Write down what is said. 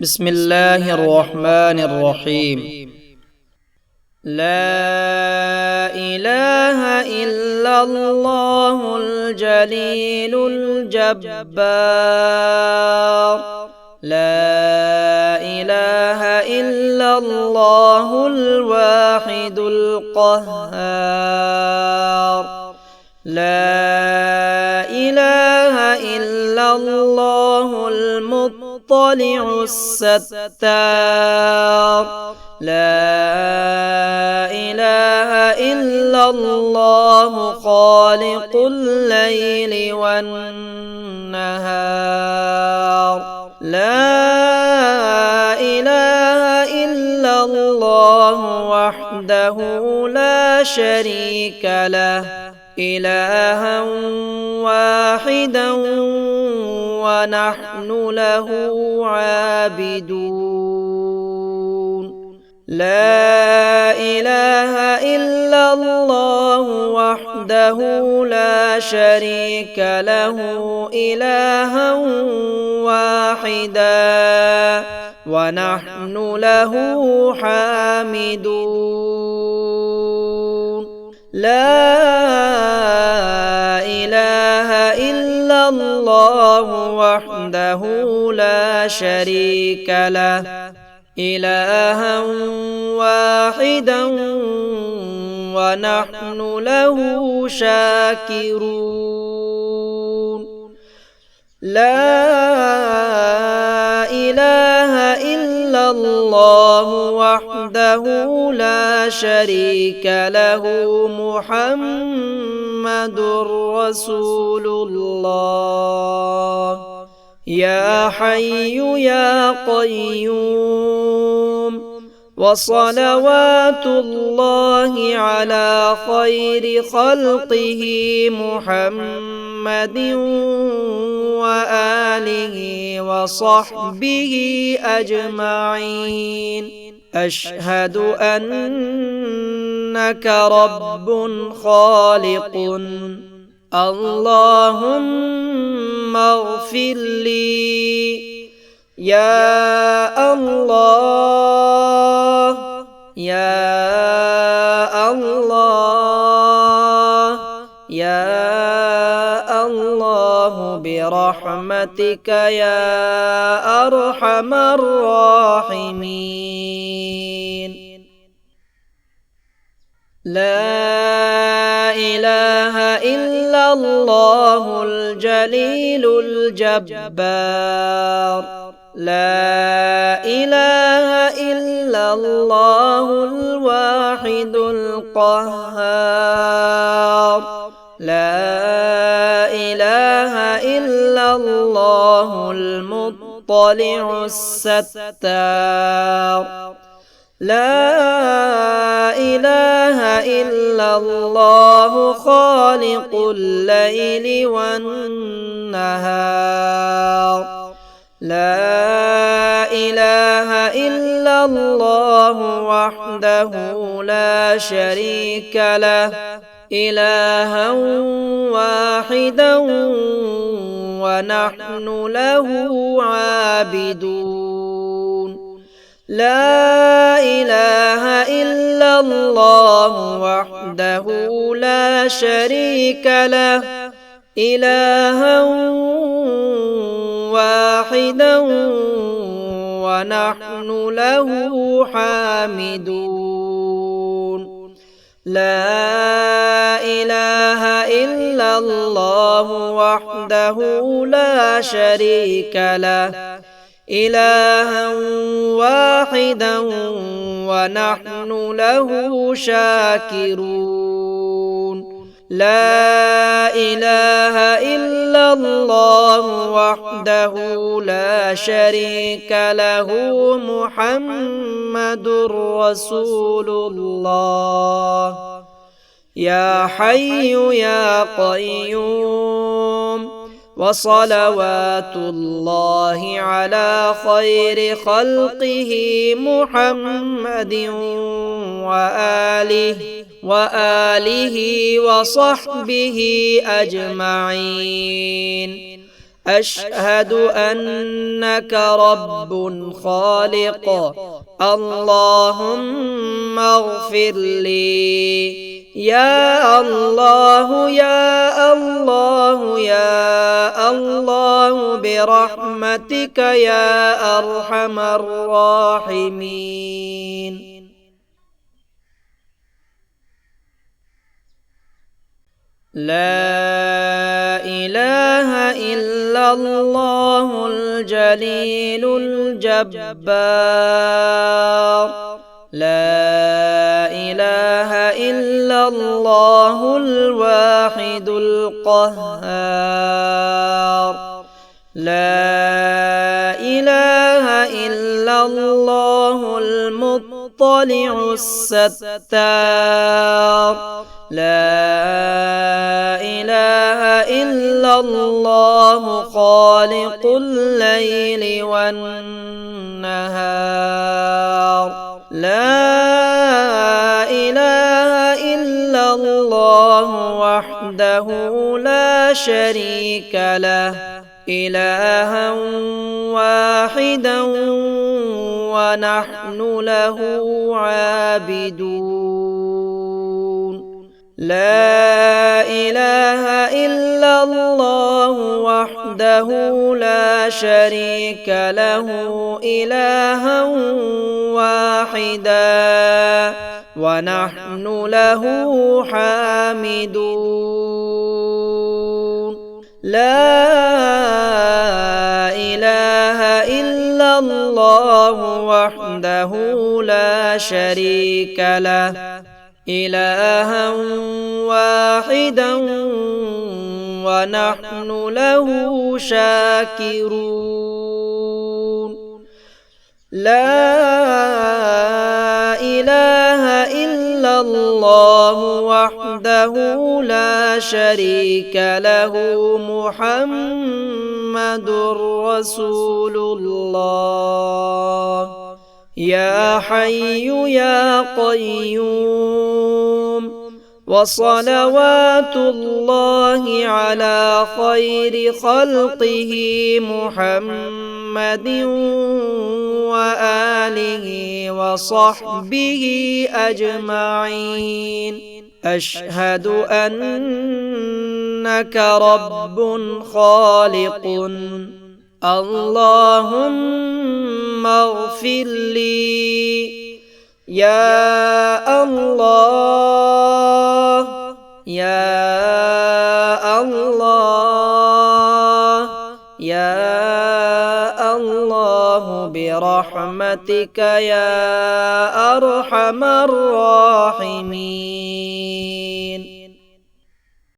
بسم الله الرحمن الرحيم. لا إله إلا الله الجليل الجبار. لا إله إلا الله الواحد القهار. لا إله إلا الله المطلع الستار. لا إله إلا الله خالق الليل والنهار. لا إله إلا الله وحده لا شريك له إلها واحدا ونحن له عابدون. لا إله إلا الله وحده لا شريك له إلها واحدا ونحن له حامدون. لا إله إلا الله وحده لا شريك له إلها واحدا ونحن له شاكرون. لا إله إلا الله وحده لا شريك له محمد رسول الله. يا حي يا قيوم وصلوات الله على خير خلقه محمد وآله وصحبه أجمعين. أشهد أنك رب خالق. اللهم اغفر لي يا الله يا الله يا الله برحمتك يا أرحم الراحمين. لا إله إلا الله الجليل الجبار. لا إله إلا الله الواحد القهار. لا إله إلا الله المطلع الستار. لا إله إلا الله خالق الليل والنهار. لا إله إلا الله وحده لا شريك له إلها واحدا ونحن له عابدون. لا إله إلا الله وحده لا شريك له إلها واحدا ونحن له حامدون. لا إله إلا الله وحده لا شريك له إلها واحدا ونحن له شاكرون. لا إله إلا الله وحده لا شريك له محمد رسول الله. يا حي يا قيوم وصلوات الله على خير خلقه محمد وآله وصحبه أجمعين. أشهد أنك رب خالق. اللهم اغفر لي. يا الله يا الله يا الله برحمتك يا أرحم الراحمين. لا إله إلا الله الجليل الجبار. لا إله إلا الله الواحد القهار. لا إله إلا الله المطلع الستار. لا إله إلا الله خالق الليل والنهار. لا إله إلا الله وحده لا شريك له إلها واحدا ونحن له عابدون. لا إله إلا الله وحده لا شريك له إلها واحدا ونحن له حامدون. لا إله إلا الله وحده لا شريك له إلها واحدا ونحن له شاكرون. لا إله إلا الله وحده لا شريك له محمد رسول الله. يا حي يا قيوم وصلوات الله على خير خلقه محمد وآله وصحبه أجمعين. أشهد أنك رب خالق. اللهم اغفر لي. يا الله يا الله يا الله برحمتك يا أرحم الراحمين.